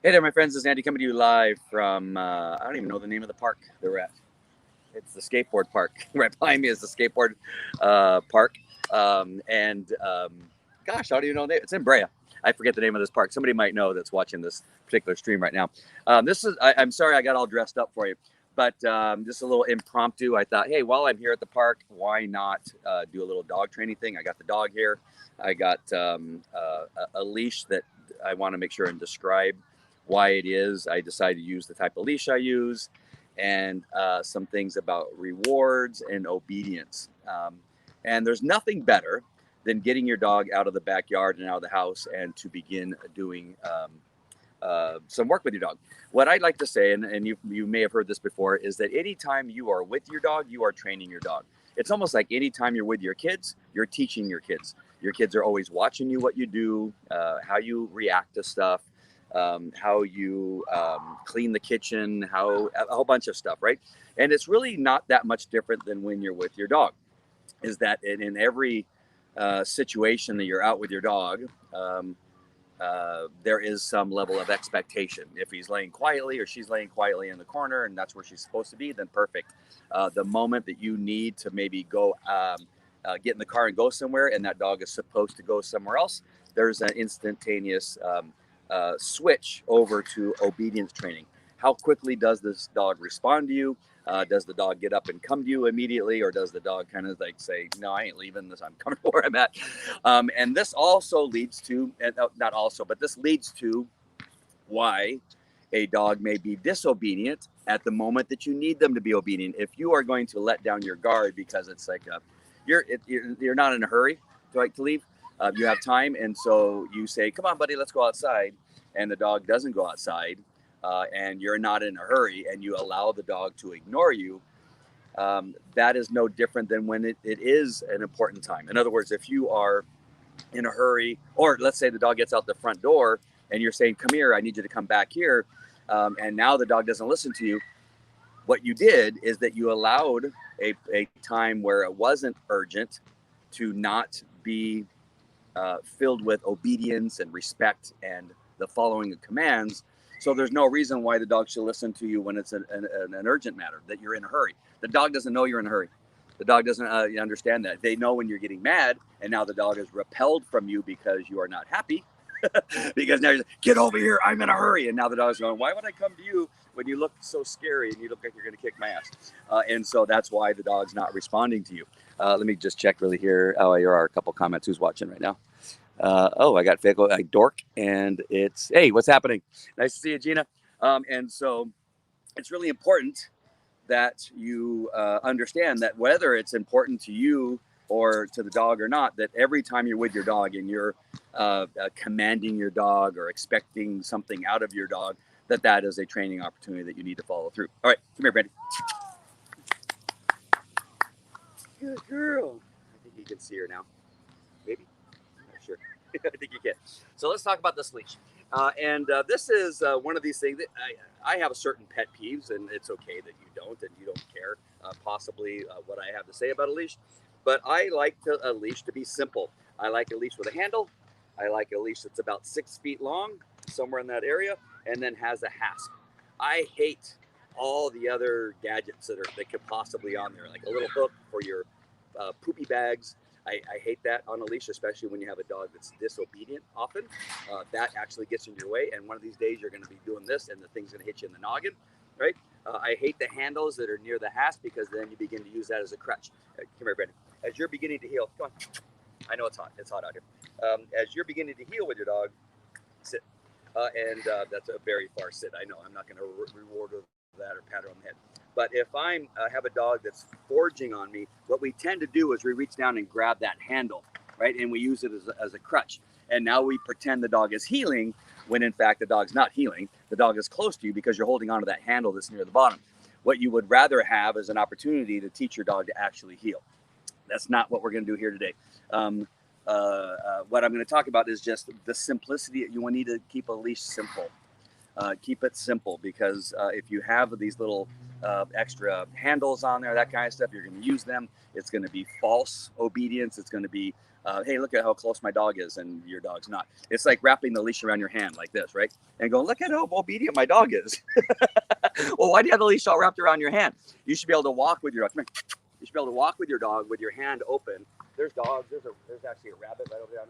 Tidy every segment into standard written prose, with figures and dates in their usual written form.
Hey there, my friends. This is Andy coming to you live from, I don't even know the name of the park that we're at. It's the skateboard park. Right behind me is the skateboard park. Gosh, how do you know that? It's in Brea. I forget the name of this park. Somebody might know that's watching this particular stream right now. I'm sorry I got all dressed up for you, but just a little impromptu. I thought, hey, while I'm here at the park, why not do a little dog training thing? I got the dog here. I got a leash that I want to make sure and describe why it is I decided to use the type of leash I use, and some things about rewards and obedience. And there's nothing better than getting your dog out of the backyard and out of the house and to begin doing some work with your dog. What I'd like to say, and you may have heard this before, is that anytime you are with your dog, you are training your dog. It's almost like anytime you're with your kids, you're teaching your kids. Your kids are always watching you, what you do, how you react to stuff, how you clean the kitchen, how a whole bunch of stuff, right? And it's really not that much different than when you're with your dog. Is that in every situation that you're out with your dog, there is some level of expectation. If he's laying quietly or she's laying quietly in the corner and that's where she's supposed to be, then perfect. The moment that you need to maybe go get in the car and go somewhere, and that dog is supposed to go somewhere else, there's an instantaneous switch over to obedience training. How quickly does this dog respond to you? Does the dog get up and come to you immediately, or does the dog kind of like say, no, I ain't leaving this, I'm coming to where I'm at? And this also leads to, not also, but this leads to why a dog may be disobedient at the moment that you need them to be obedient. If you are going to let down your guard because it's like you're not in a hurry to leave, you have time, and so you say, come on, buddy, let's go outside, and the dog doesn't go outside, and you're not in a hurry, and you allow the dog to ignore you, that is no different than when it is an important time. In other words, if you are in a hurry, or let's say the dog gets out the front door and you're saying, come here, I need you to come back here, and now the dog doesn't listen to you, what you did is that you allowed a time where it wasn't urgent to not be filled with obedience and respect and the following of commands. So there's no reason why the dog should listen to you when it's an urgent matter, that you're in a hurry. The dog doesn't know you're in a hurry. The dog doesn't understand that. They know when you're getting mad, and now the dog is repelled from you because you are not happy. Because now you're like, get over here, I'm in a hurry. And now the dog's going, why would I come to you when you look so scary and you look like you're going to kick my ass? And so that's why the dog's not responding to you. Let me just check really here. Oh, there are a couple comments. Who's watching right now? I got Fickle, Dork, and it's, hey, what's happening? Nice to see you, Gina. And so it's really important that you understand that whether it's important to you or to the dog or not, that every time you're with your dog and you're commanding your dog or expecting something out of your dog, that is a training opportunity that you need to follow through. All right, come here, Brandy. Good girl. I think you can see her now. Maybe. I'm not sure. I think you can. So let's talk about this leash. This is one of these things that I have a certain pet peeves, and it's okay that you don't, and you don't care possibly what I have to say about a leash. But I like a leash to be simple. I like a leash with a handle. I like a leash that's about 6 feet long, somewhere in that area, and then has a hasp. I hate all the other gadgets that could possibly be on there, like a little hook for your poopy bags. I hate that on a leash, especially when you have a dog that's disobedient often. That actually gets in your way, and one of these days you're going to be doing this, and the thing's going to hit you in the noggin, right? I hate the handles that are near the hasp, because then you begin to use that as a crutch. Come here, Brandon. As you're beginning to heal, come on. I know it's hot. It's hot out here. As you're beginning to heal with your dog, sit. That's a very far sit. I know. I'm not going to reward that or pat her on the head. But if I have a dog that's forging on me, what we tend to do is we reach down and grab that handle, right? And we use it as a crutch. And now we pretend the dog is healing, when in fact the dog's not healing. The dog is close to you because you're holding onto that handle that's near the bottom. What you would rather have is an opportunity to teach your dog to actually heal. That's not what we're going to do here today. What I'm going to talk about is just the simplicity. You need to keep a leash simple. Keep it simple, because if you have these little extra handles on there, that kind of stuff. You're going to use them. It's going to be false obedience. It's going to be, hey, look at how close my dog is, and your dog's not. It's like wrapping the leash around your hand like this, right? And going, look at how obedient my dog is. Well, why do you have the leash all wrapped around your hand? You should be able to walk with your dog. Come here. You should be able to walk with your dog with your hand open. There's dogs. There's actually a rabbit right over there.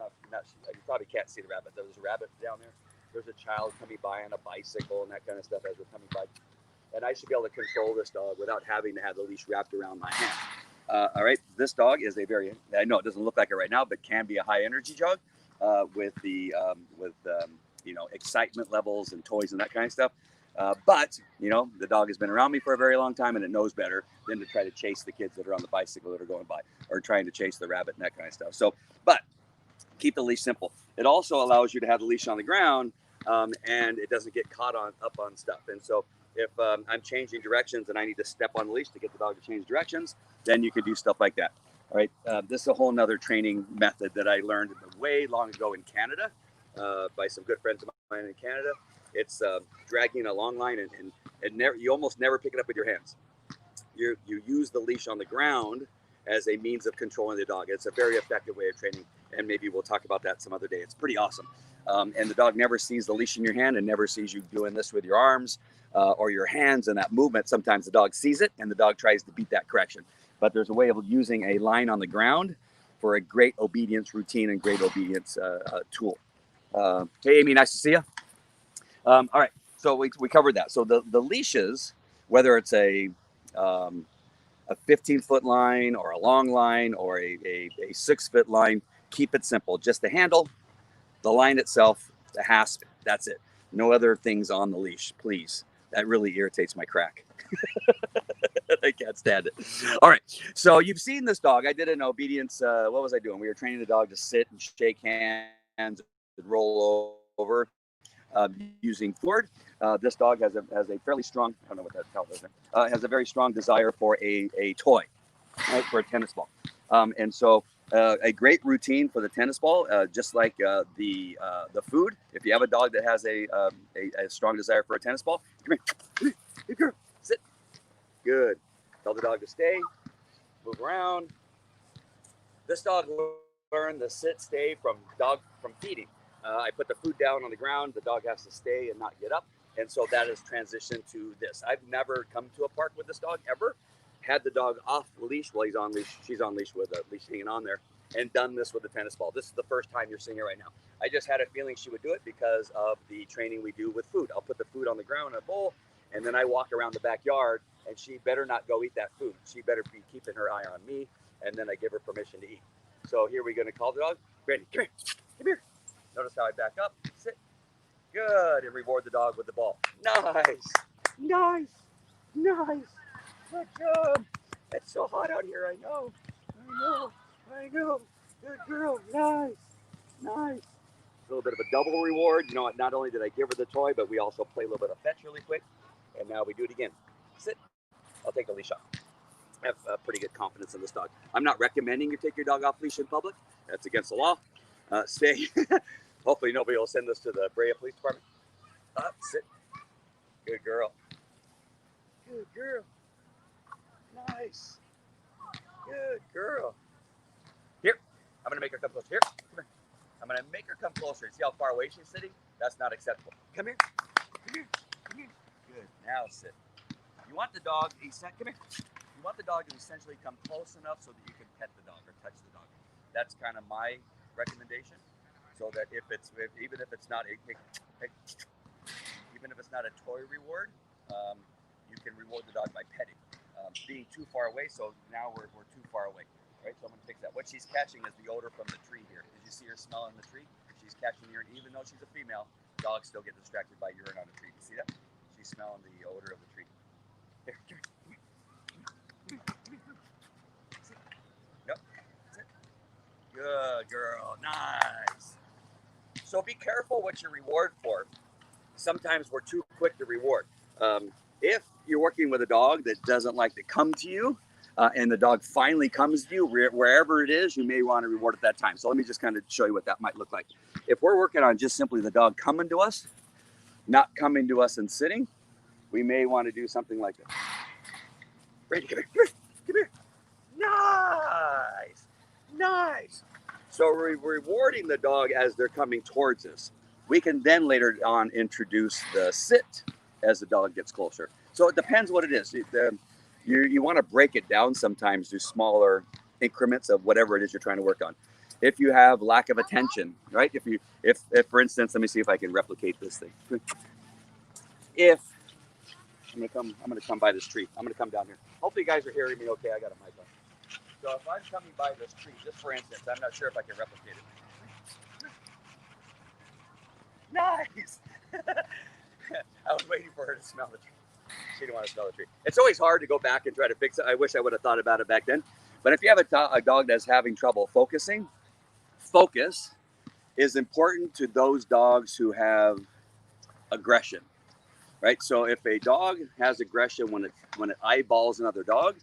You probably can't see the rabbit. There's a rabbit down there. There's a child coming by on a bicycle and that kind of stuff as we're coming by. And I should be able to control this dog without having to have the leash wrapped around my hand. All right, this dog is I know it doesn't look like it right now, but can be a high energy dog with excitement levels and toys and that kind of stuff. But the dog has been around me for a very long time, and it knows better than to try to chase the kids that are on the bicycle that are going by, or trying to chase the rabbit and that kind of stuff. So, but keep the leash simple. It also allows you to have the leash on the ground, and it doesn't get caught up on stuff. And so if I'm changing directions and I need to step on the leash to get the dog to change directions, then you could do stuff like that. All right. This is a whole nother training method that I learned way long ago in Canada by some good friends of mine in Canada. It's dragging a long line, and you almost never pick it up with your hands. You use the leash on the ground as a means of controlling the dog. It's a very effective way of training, and maybe we'll talk about that some other day. It's pretty awesome. And the dog never sees the leash in your hand and never sees you doing this with your arms or your hands and that movement. Sometimes the dog sees it and the dog tries to beat that correction. But there's a way of using a line on the ground for a great obedience routine and great obedience tool. Hey, Amy, nice to see you. All right, so we covered that. So the leashes, whether it's a 15-foot line or a long line or a 6-foot line, keep it simple. Just the handle, the line itself, the hasp, that's it. No other things on the leash, please. That really irritates my crack. I can't stand it. All right, so you've seen this dog. I did an obedience, what was I doing? We were training the dog to sit and shake hands and roll over. Using Ford. This dog has a fairly strong, I don't know what that tell is, has a very strong desire for a toy, right, for a tennis ball. And so a great routine for the tennis ball, just like the food. If you have a dog that has a strong desire for a tennis ball, come here, good girl, sit. Good. Tell the dog to stay, move around. This dog learned the sit, stay from feeding. I put the food down on the ground. The dog has to stay and not get up. And so that has transitioned to this. I've never come to a park with this dog ever, had the dog off the leash. Well, he's on leash. She's on leash with a leash hanging on there, and done this with the tennis ball. This is the first time you're seeing it right now. I just had a feeling she would do it because of the training we do with food. I'll put the food on the ground in a bowl, and then I walk around the backyard, and she better not go eat that food. She better be keeping her eye on me, and then I give her permission to eat. So here we're going to call the dog. Brandy, come here. Come here. Notice how I back up, sit, good, and reward the dog with the ball. Nice, nice, nice, good job. It's so hot out here, I know, good girl, nice, nice. A little bit of a double reward. Not only did I give her the toy, but we also play a little bit of fetch really quick, and now we do it again. Sit, I'll take the leash off. I have pretty good confidence in this dog. I'm not recommending you take your dog off leash in public. That's against the law. Stay. Hopefully nobody will send this to the Brea Police Department. Sit. Good girl. Good girl. Nice. Good girl. Here. I'm going to make her come closer. Here. Come here. I'm going to make her come closer. See how far away she's sitting? That's not acceptable. Come here. Come here. Come here. Good. Now sit. You want the dog, come here. You want the dog to essentially come close enough so that you can pet the dog or touch the dog. That's kind of my recommendation. So that even if it's not a toy reward, you can reward the dog by petting. Being too far away, so now we're too far away, right? So I'm gonna fix that. What she's catching is the odor from the tree here. Did you see her smelling the tree? She's catching urine, even though she's a female. Dogs still get distracted by urine on the tree. You see that? She's smelling the odor of the tree. Here, come here. Sit. Yep. Sit. Good girl. Nice. So be careful what you reward for. Sometimes we're too quick to reward. If you're working with a dog that doesn't like to come to you, and the dog finally comes to you, wherever it is, you may want to reward at that time. So let me just kind of show you what that might look like. If we're working on just simply the dog coming to us, not coming to us and sitting, we may want to do something like this. Brandy, come here. Come here. Nice. Nice. So we're rewarding the dog as they're coming towards us. We can then later on introduce the sit as the dog gets closer. So it depends what it is. You want to break it down sometimes to smaller increments of whatever it is you're trying to work on. If you have lack of attention, right? If for instance, let me see if I can replicate this thing. If I'm gonna come by this tree. I'm gonna come down here. Hopefully you guys are hearing me okay. I got a mic on. So if I'm coming by this tree, just for instance, I'm not sure if I can replicate it. Nice. I was waiting for her to smell the tree. She didn't want to smell the tree. It's always hard to go back and try to fix it. I wish I would have thought about it back then. But if you have a dog that's having trouble focusing, focus is important to those dogs who have aggression, right? So if a dog has aggression when it eyeballs another dog,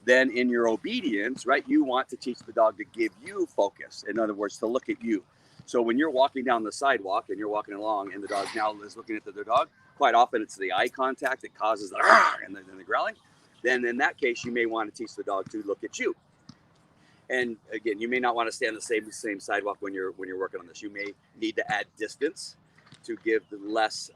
then in your obedience, right, you want to teach the dog to give you focus. In other words, to look at you. So when you're walking down the sidewalk and you're walking along and the dog now is looking at the other dog, quite often it's the eye contact that causes the and the growling. Then in that case, you may want to teach the dog to look at you. And again, you may not want to stay on the same sidewalk when you're working on this. You may need to add distance to give the less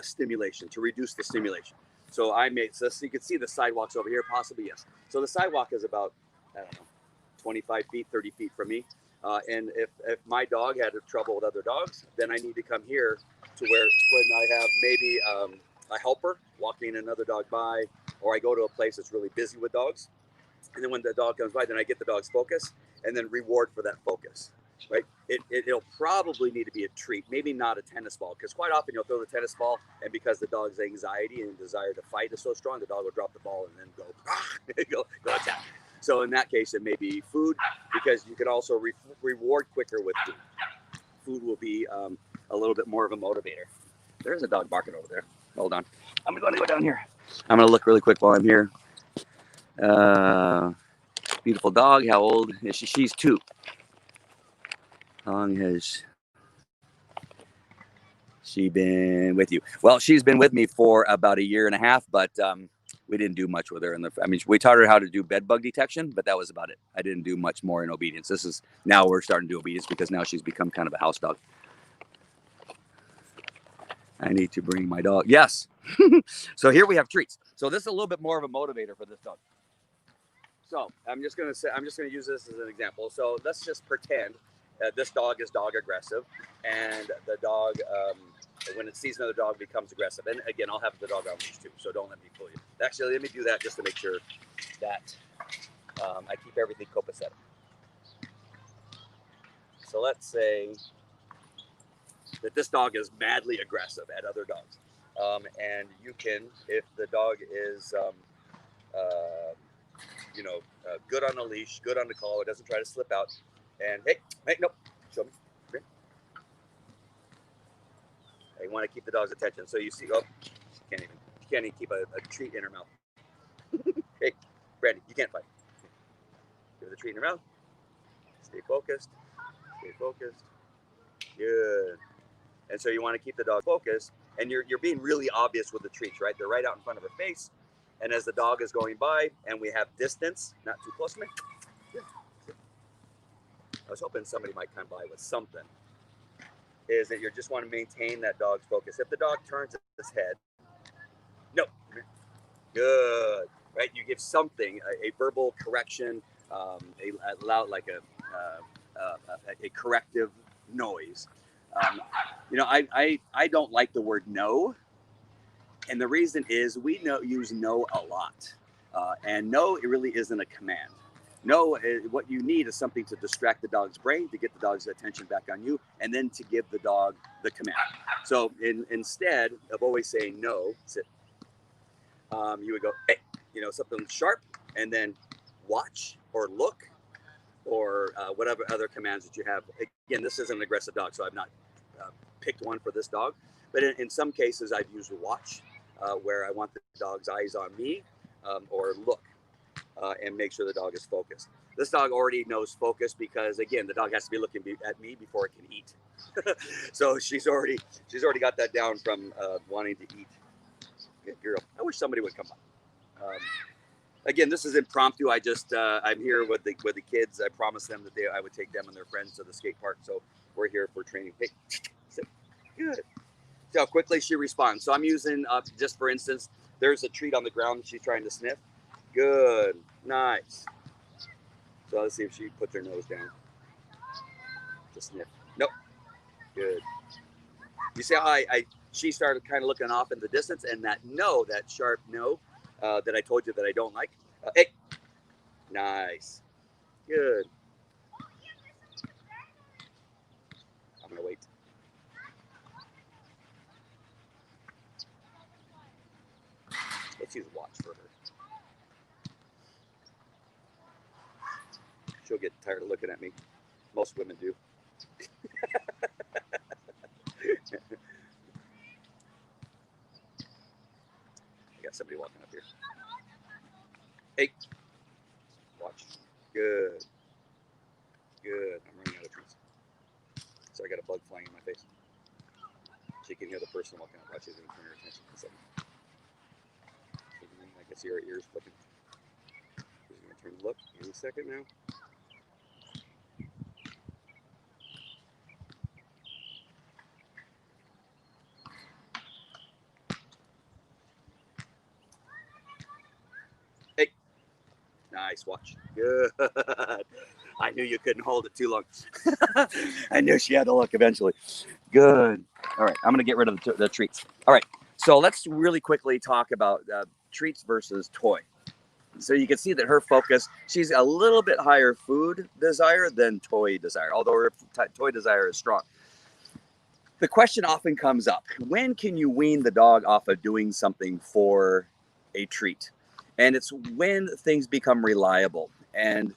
stimulation, to reduce the stimulation. So so you can see the sidewalks over here, possibly, yes. So the sidewalk is about, I don't know, 25 feet, 30 feet from me. And if my dog had trouble with other dogs, then I need to come here to where when I have maybe a helper walking another dog by, or I go to a place that's really busy with dogs. And then when the dog comes by, then I get the dog's focus and then reward for that focus, right? It'll probably need to be a treat, maybe not a tennis ball, because quite often you'll throw the tennis ball, and because the dog's anxiety and desire to fight is so strong, the dog will drop the ball and then go attack. So in that case, it may be food, because you can also reward quicker with food. Food will be a little bit more of a motivator. There's a dog barking over there. Hold on. I'm going to go down here. I'm going to look really quick while I'm here. Beautiful dog. How old is she? She's 2. How long has she been with you? Well, she's been with me for about 1.5 years, but we didn't do much with her. We taught her how to do bed bug detection, but that was about it. I didn't do much more in obedience. Now we're starting to do obedience because now she's become kind of a house dog. I need to bring my dog. Yes. So here we have treats. So this is a little bit more of a motivator for this dog. So I'm just going to use this as an example. So let's just pretend this dog is dog aggressive, and the dog, when it sees another dog, becomes aggressive. And again, I'll have the dog on leash too, so don't let me fool you. Actually, let me do that just to make sure that I keep everything copacetic. So let's say that this dog is madly aggressive at other dogs. And you can, if the dog is, good on the leash, good on the collar, doesn't try to slip out, and hey, nope, show me. Okay. You want to keep the dog's attention. So you see, she can't even keep a treat in her mouth. Hey, Brandy, you can't fight. Give her the treat in her mouth. Stay focused. Stay focused. Good. And so you want to keep the dog focused, and you're being really obvious with the treats, right? They're right out in front of her face. And as the dog is going by, and we have distance, not too close to me. I was hoping somebody might come by with something. Is that you just want to maintain that dog's focus. If the dog turns his head, no, good, right? You give something, a verbal correction, a loud, like a corrective noise. I don't like the word no. And the reason is we use no a lot. And no, it really isn't a command. No, what you need is something to distract the dog's brain, to get the dog's attention back on you, and then to give the dog the command. So instead of always saying no, sit, you would go, hey, something sharp, and then watch or look or whatever other commands that you have. Again, this is an aggressive dog, so I've not picked one for this dog. But in some cases, I've used watch, where I want the dog's eyes on me, or look, and make sure the dog is focused. This dog already knows focus because, again, the dog has to be looking at me before it can eat. So she's already got that down from wanting to eat. Good girl. I wish somebody would come by. Again, this is impromptu. I just I'm here with the kids. I promised them that I would take them and their friends to the skate park. So we're here for training. Hey, sit. Good. See how quickly she responds. So I'm using just for instance, there's a treat on the ground that she's trying to sniff. Good. Nice. So let's see if she puts her nose down. Just sniff. Nope. Good. You see how she started kind of looking off in the distance, and that sharp no that I told you that I don't like. Hey. Nice. Good. I'm going to wait. Let's use a watch for her. She'll get tired of looking at me. Most women do. I got somebody walking up here. Hey. Watch. Good. Good. I'm running out of treats. So I got a bug flying in my face. She can hear the person walking up. Watch, she's going to turn her attention in a second. I can see her ears flipping. She's going to turn and look any second now. Hey. Nice. Watch. Good. I knew you couldn't hold it too long. I knew she had to look eventually. Good. All right. I'm going to get rid of the treats. All right. So let's really quickly talk about treats versus toy. So you can see that her focus, she's a little bit higher food desire than toy desire, although her toy desire is strong. The question often comes up, when can you wean the dog off of doing something for a treat? And it's when things become reliable. And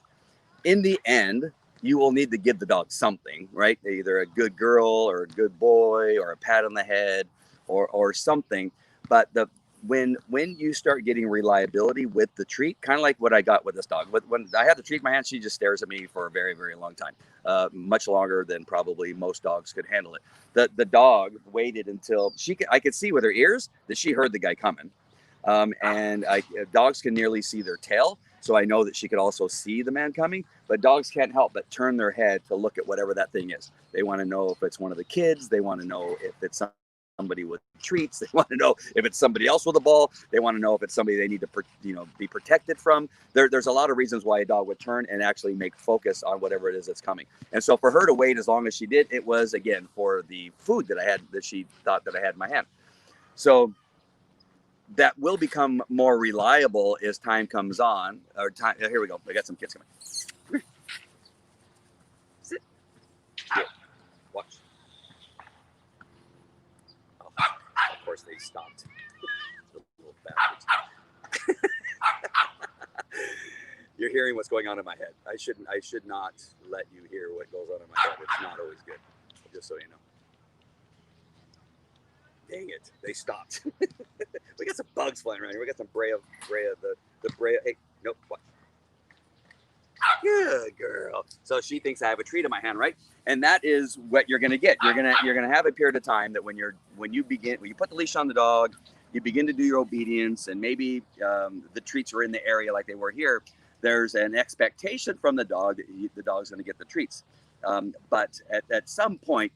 in the end, you will need to give the dog something, right? Either a good girl or a good boy or a pat on the head or something. But when you start getting reliability with the treat, kind of like what I got with this dog. When I have the treat in my hand, she just stares at me for a very, very long time, much longer than probably most dogs could handle it. The dog waited until I could see with her ears that she heard the guy coming. And dogs can nearly see their tail. So I know that she could also see the man coming, but dogs can't help but turn their head to look at whatever that thing is. They want to know if it's one of the kids. They want to know if it's somebody with treats. They want to know if it's somebody else with a ball. They want to know if it's somebody they need to, be protected from. There's a lot of reasons why a dog would turn and actually make focus on whatever it is that's coming. And so for her to wait as long as she did, it was again for the food that she thought that I had in my hand. So that will become more reliable as time comes on. Here we go. I got some kids coming. Sit. Yeah. Watch. Oh, of course they stopped. Little bastards. You're hearing what's going on in my head. I should not let you hear what goes on in my head. It's not always good. Just so you know. Dang it, they stopped. We got some bugs flying around here. We got some Brea, the Brea. Hey, nope, what? Good girl. So she thinks I have a treat in my hand, right? And that is what you're gonna get. You're gonna have a period of time that when you put the leash on the dog, you begin to do your obedience, and maybe the treats are in the area like they were here. There's an expectation from the dog that the dog's gonna get the treats. But at some point,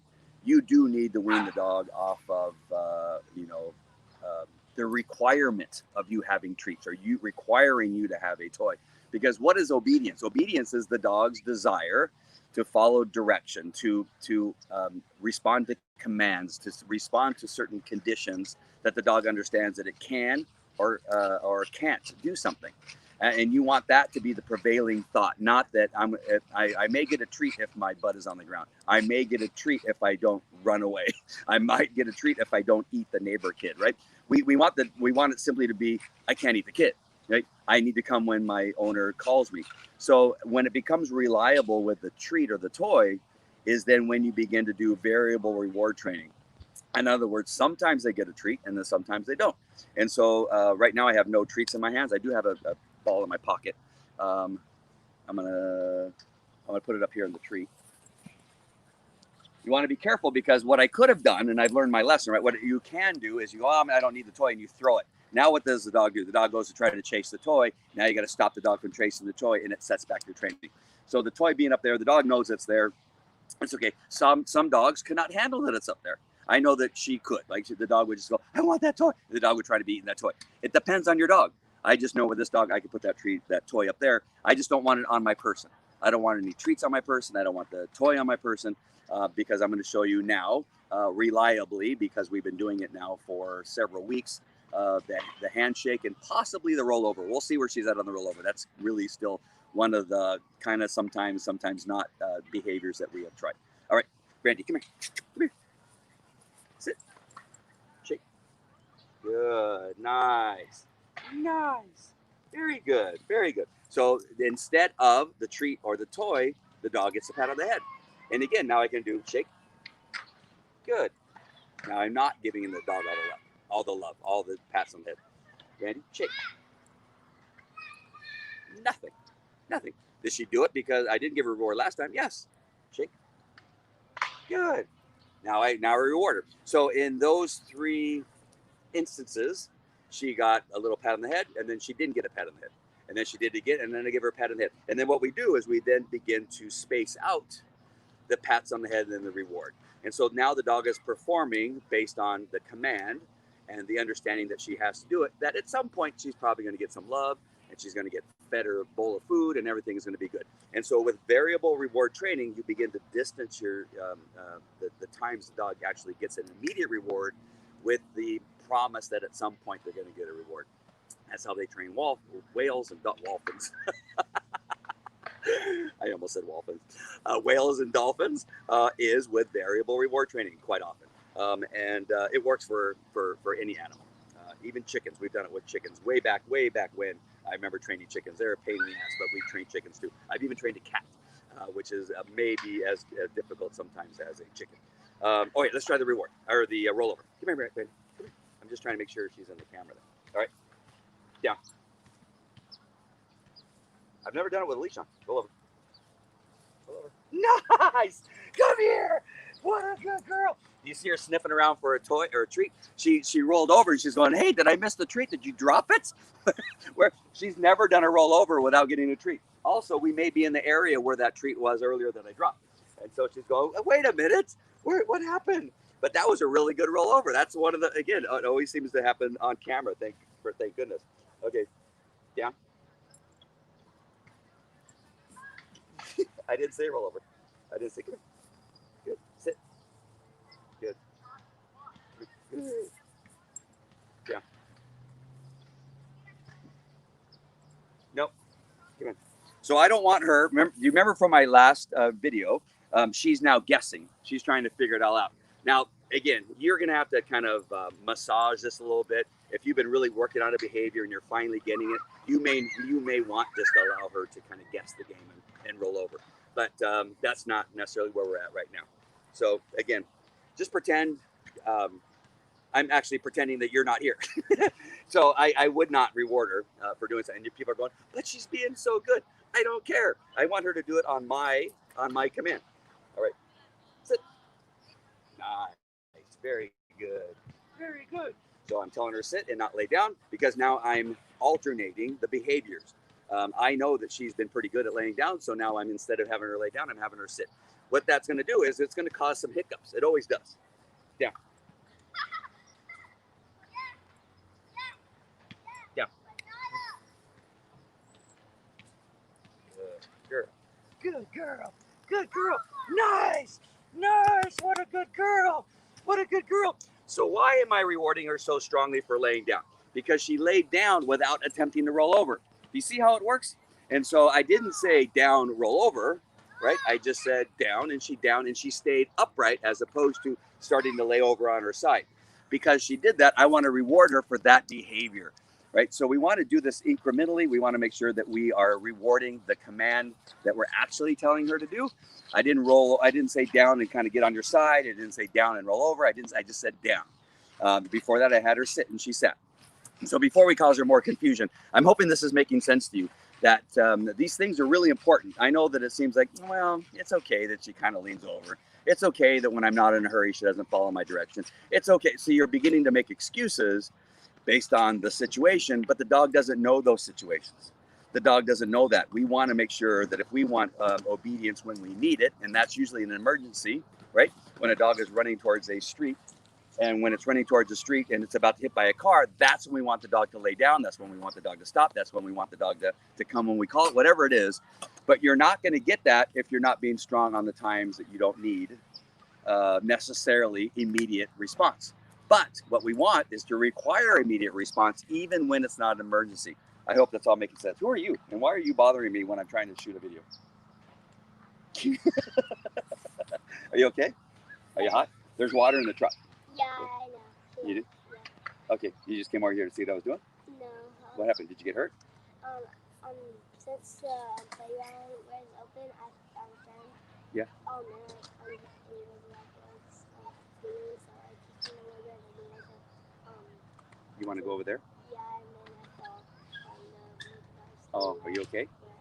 you do need to wean the dog off of, the requirement of you having treats or you requiring you to have a toy. Because what is obedience? Obedience is the dog's desire to follow direction, to respond to commands, to respond to certain conditions that the dog understands that it can or can't do something. And you want that to be the prevailing thought, not that I may get a treat if my butt is on the ground. I may get a treat if I don't run away. I might get a treat if I don't eat the neighbor kid, right? We want it simply to be, I can't eat the kid, right? I need to come when my owner calls me. So when it becomes reliable with the treat or the toy is then when you begin to do variable reward training. In other words, sometimes they get a treat and then sometimes they don't. And so right now I have no treats in my hands. I do have a ball in my pocket. I'm gonna put it up here in the tree. You want to be careful because what I could have done, and I've learned my lesson, right? What you can do is you go, I don't need the toy, and you throw it. Now what does the dog do? The dog goes to try to chase the toy. Now you got to stop the dog from chasing the toy, and it sets back your training. So the toy being up there, the dog knows it's there. It's okay. Some dogs cannot handle that it's up there. I know that she could. Like the dog would just go, I want that toy. The dog would try to be eating that toy. It depends on your dog. I just know with this dog, I can put that toy up there. I just don't want it on my person. I don't want any treats on my person. I don't want the toy on my person because I'm going to show you now reliably, because we've been doing it now for several weeks, the handshake and possibly the rollover. We'll see where she's at on the rollover. That's really still one of the kind of sometimes not behaviors that we have tried. All right, Brandy, come here. Come here. Sit. Shake. Good. Nice. Nice. Very good. Very good. So instead of the treat or the toy, the dog gets a pat on the head. And again, now I can do shake. Good. Now I'm not giving the dog all the love, all the pats on the head. Randy, shake. Nothing. Nothing. Did she do it because I didn't give her a reward last time? Yes. Shake. Good. Now I reward her. So in those 3 instances, she got a little pat on the head, and then she didn't get a pat on the head. And then she did it again, and then I give her a pat on the head. And then what we do is we then begin to space out the pats on the head and then the reward. And so now the dog is performing based on the command and the understanding that she has to do it, that at some point she's probably going to get some love, and she's going to get fed her bowl of food, and everything is going to be good. And so with variable reward training, you begin to distance your the times the dog actually gets an immediate reward with the promise that at some point they're going to get a reward. That's how they train whales and dolphins. I almost said dolphins. Whales and dolphins is with variable reward training quite often. And it works for any animal. Even chickens, we've done it with chickens way back when. I remember training chickens. They're a pain in the ass, but we train chickens too. I've even trained a cat, which is maybe as difficult sometimes as a chicken. Okay, let's try the reward, or the rollover. Come here, Brandon. Come here. I'm just trying to make sure she's in the camera there. All right, down. I've never done it with a leash on. Roll over. Roll over. Nice! Come here! What a good girl! You see her sniffing around for a toy or a treat. She rolled over and she's going, hey, did I miss the treat? Did you drop it? Where she's never done a roll over without getting a treat. Also, we may be in the area where that treat was earlier that I dropped. And so she's going, wait a minute, what happened? But that was a really good rollover. That's one of the, again, it always seems to happen on camera. Thank goodness. Okay, down. I didn't say rollover. I didn't say come here. Good. Sit. Good. Good. Yeah. Nope. Come in. So I don't want her. You remember from my last video? She's now guessing. She's trying to figure it all out. Now, again, you're going to have to kind of massage this a little bit. If you've been really working on a behavior and you're finally getting it, you may want just to allow her to kind of guess the game and roll over. But that's not necessarily where we're at right now. So again, just pretend I'm actually pretending that you're not here. So I would not reward her for doing something. And people are going, but she's being so good. I don't care. I want her to do it on my command. All right, sit. Nice, very good, very good. So I'm telling her to sit and not lay down, because now I'm alternating the behaviors. I know that she's been pretty good at laying down, so now instead of having her lay down, I'm having her sit. What that's going to do is it's going to cause some hiccups. It always does. Down. Down. Good girl. Good girl. Good girl. Nice. Nice. What a good girl. What a good girl. So why am I rewarding her so strongly for laying down? Because she laid down without attempting to roll over. Do you see how it works? And so I didn't say down, roll over, right? I just said down, and she stayed upright, as opposed to starting to lay over on her side. Because she did that, I want to reward her for that behavior, right? So we want to do this incrementally. We want to make sure that we are rewarding the command that we're actually telling her to do. I didn't say down and kind of get on your side. I didn't say down and roll over. I just said down. Before that, I had her sit, and she sat. So before we cause her more confusion, I'm hoping this is making sense to you, that these things are really important. I know that it seems like, well, it's okay that she kind of leans over. It's okay that when I'm not in a hurry, she doesn't follow my directions. It's okay. So you're beginning to make excuses based on the situation, but the dog doesn't know those situations. The dog doesn't know that. We want to make sure that if we want obedience when we need it, and that's usually an emergency, right? When a dog is running towards a street, and when it's running towards the street and it's about to hit by a car, that's when we want the dog to lay down. That's when we want the dog to stop. That's when we want the dog to come when we call it, whatever it is. But you're not going to get that if you're not being strong on the times that you don't need necessarily immediate response. But what we want is to require immediate response even when it's not an emergency. I hope that's all making sense. Who are you? And why are you bothering me when I'm trying to shoot a video? Are you okay? Are you hot? There's water in the truck. Yeah, I know. You did? Yeah. Okay, you just came over here to see what I was doing? No. What happened? Did you get hurt? Since the playground was open, I was done. Yeah. Oh man, I'm so I just went over there and You want to go over there? yeah, and then I fell on the Oh, are you okay? Yeah.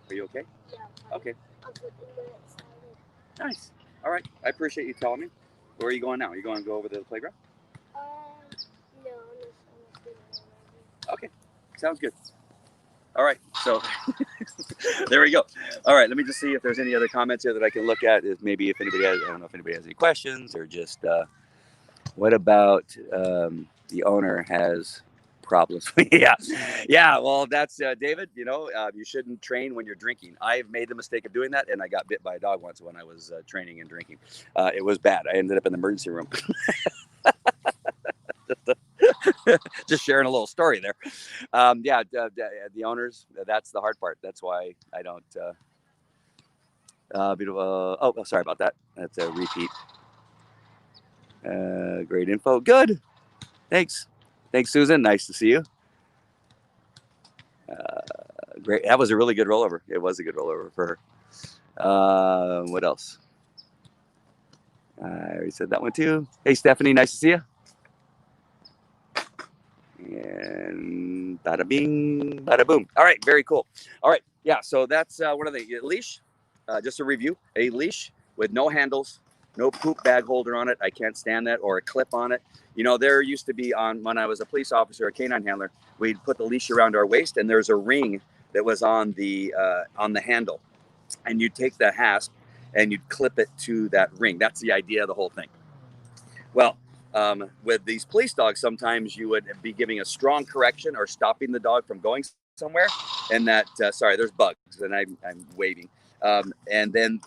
Are you okay? Yeah. Okay. I'm flipping when it started. Nice. All right. I appreciate you telling me. Where are you going now? Are you going to go over to the playground? No, I'm just gonna Okay. Sounds good. All right. So there we go. All right. Let me just see if there's any other comments here that I can look at. If maybe if anybody has, I don't know if anybody has any questions or just what about the owner has problems? Yeah. Yeah. Well, that's David. You know, you shouldn't train when you're drinking. I've made the mistake of doing that, and I got bit by a dog once when I was training and drinking. It was bad. I ended up in the emergency room. Just sharing a little story there. Yeah, the owners, that's the hard part. That's why I don't. Oh, sorry about that. That's a repeat. Great info. Good. Thanks. Thanks, Susan. Nice to see you. Great. That was a really good rollover. It was a good rollover for her. What else? I already said that one too. Hey, Stephanie. Nice to see you. And bada bing, bada boom. All right, very cool. All right, yeah, so that's one of the leash. Just a review, a leash with no handles, no poop bag holder on it. I can't stand that, or a clip on it. You know, there used to be when I was a police officer, a canine handler, we'd put the leash around our waist, and there's a ring that was on the handle, and you'd take the hasp and you'd clip it to that ring. That's the idea of the whole thing. Well, with these police dogs, sometimes you would be giving a strong correction or stopping the dog from going somewhere. And that, sorry, there's bugs, and I'm waving. And then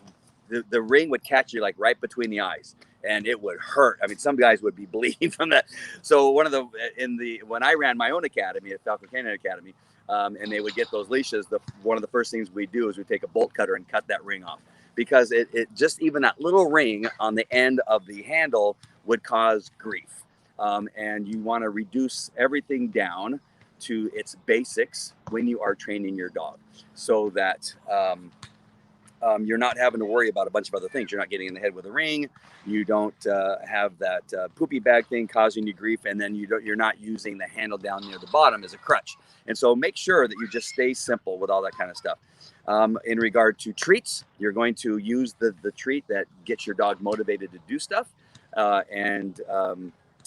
the ring would catch you like right between the eyes, and it would hurt. I mean, some guys would be bleeding from that. So when I ran my own academy at Falcon Canine Academy, and they would get those leashes, one of the first things we do is we take a bolt cutter and cut that ring off, because it just, even that little ring on the end of the handle would cause grief. And you want to reduce everything down to its basics when you are training your dog, so that you're not having to worry about a bunch of other things. You're not getting in the head with a ring. You don't have that poopy bag thing causing you grief, and then you're not using the handle down near the bottom as a crutch. And so make sure that you just stay simple with all that kind of stuff. In regard to treats, you're going to use the treat that gets your dog motivated to do stuff, and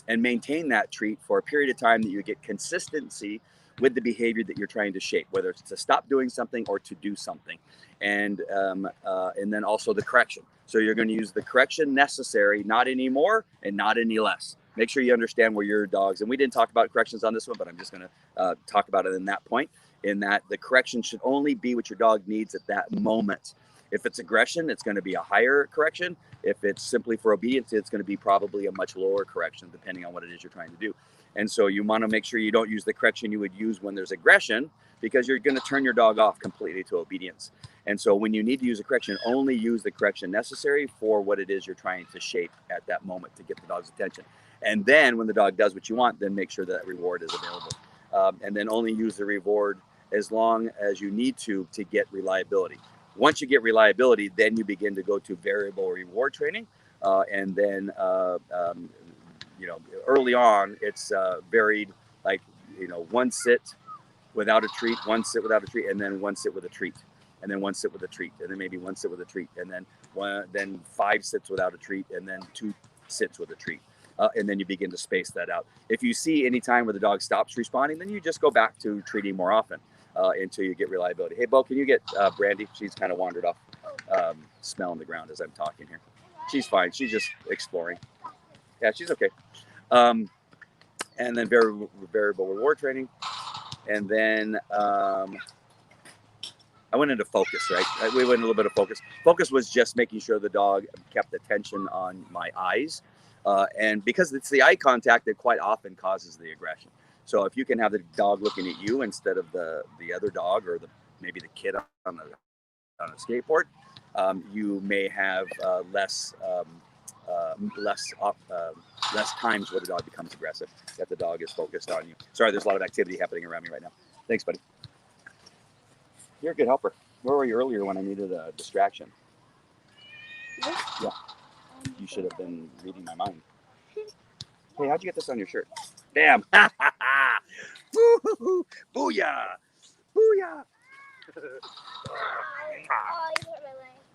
maintain that treat for a period of time that you get consistency with the behavior that you're trying to shape, whether it's to stop doing something or to do something. And then also the correction. So you're going to use the correction necessary, not any more and not any less. Make sure you understand where your dogs, and we didn't talk about corrections on this one, but I'm just going to talk about it in that point, in that the correction should only be what your dog needs at that moment. If it's aggression, it's going to be a higher correction. If it's simply for obedience, it's going to be probably a much lower correction, depending on what it is you're trying to do. And so you want to make sure you don't use the correction you would use when there's aggression, because you're going to turn your dog off completely to obedience. And so when you need to use a correction, only use the correction necessary for what it is you're trying to shape at that moment to get the dog's attention. And then when the dog does what you want, then make sure that reward is available. And then only use the reward as long as you need to get reliability. Once you get reliability, then you begin to go to variable reward training. And then, early on, it's varied, like, one sit without a treat, one sit without a treat, and then one sit with a treat, and then one sit with a treat, and then maybe one sit with a treat, and then 5 sits without a treat, and then 2 sits with a treat. and then you begin to space that out. If you see any time where the dog stops responding, then you just go back to treating more often until you get reliability. Hey, Bo, can you get Brandy? She's kind of wandered off, smelling the ground as I'm talking here. She's fine. She's just exploring. Yeah, she's okay. And then variable reward training. And then I went into focus, right? We went a little bit of focus. Focus was just making sure the dog kept attention on my eyes. And because it's the eye contact that quite often causes the aggression. So if you can have the dog looking at you instead of the other dog or maybe the kid on a skateboard, you may have less times where the dog becomes aggressive, that the dog is focused on you. Sorry, there's a lot of activity happening around me right now. Thanks, buddy. You're a good helper. Where were you earlier when I needed a distraction? Yeah. You should have been reading my mind. Hey, how'd you get this on your shirt? Damn. Woo-hoo-hoo. Booyah. Booyah.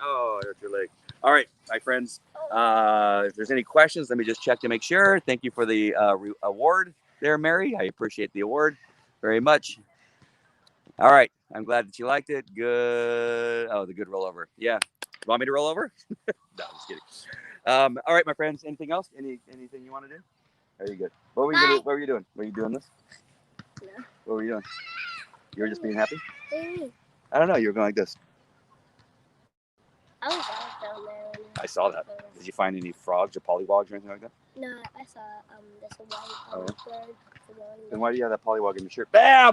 Oh, I hurt your leg. All right, my friends. If there's any questions, let me just check to make sure. Thank you for the award there, Mary. I appreciate the award very much. All right. I'm glad that you liked it. Good. Oh, the good rollover. Yeah. Want me to roll over? No, just kidding. All right, my friends. Anything else? Anything you want to do? Are you good? What were you doing? What were you doing? Were you doing this? No. What were you doing? You were just being happy? What do you mean? I don't know. You were going like this. I was down there. I saw that. Did you find any frogs or pollywogs or anything like that? No, I saw this white bird. Then why do you have that pollywog in your shirt? Bam!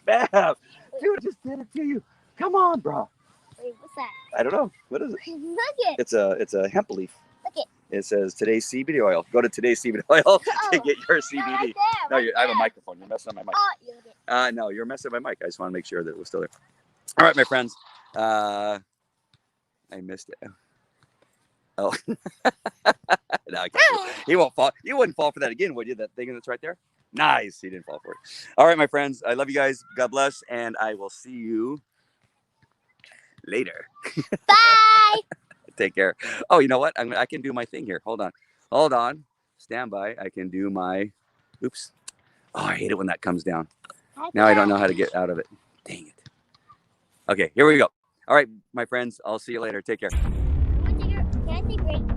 Bam! Dude just did it to you. Come on, bro. Wait, what's that? I don't know. What is it? Look it. It's a hemp leaf. Look it. It says today's CBD oil. Go to today's CBD oil to get your CBD. Right No, there, I have a microphone. You're messing up my mic. Oh, you look it. No, you're messing up my mic. I just want to make sure that it was still there. All right, my friends. I missed it. Oh, no, I can't. He won't fall. You wouldn't fall for that again, would you? That thing that's right there. Nice. He didn't fall for it. All right, my friends. I love you guys. God bless, and I will see you later. Bye. Take care. Oh, you know what? I can do my thing here. Hold on. Stand by. I can do my. Oops. Oh, I hate it when that comes down. Now I don't know how to get out of it. Dang it. Okay, here we go. All right, my friends. I'll see you later. Take care. Can I take a break?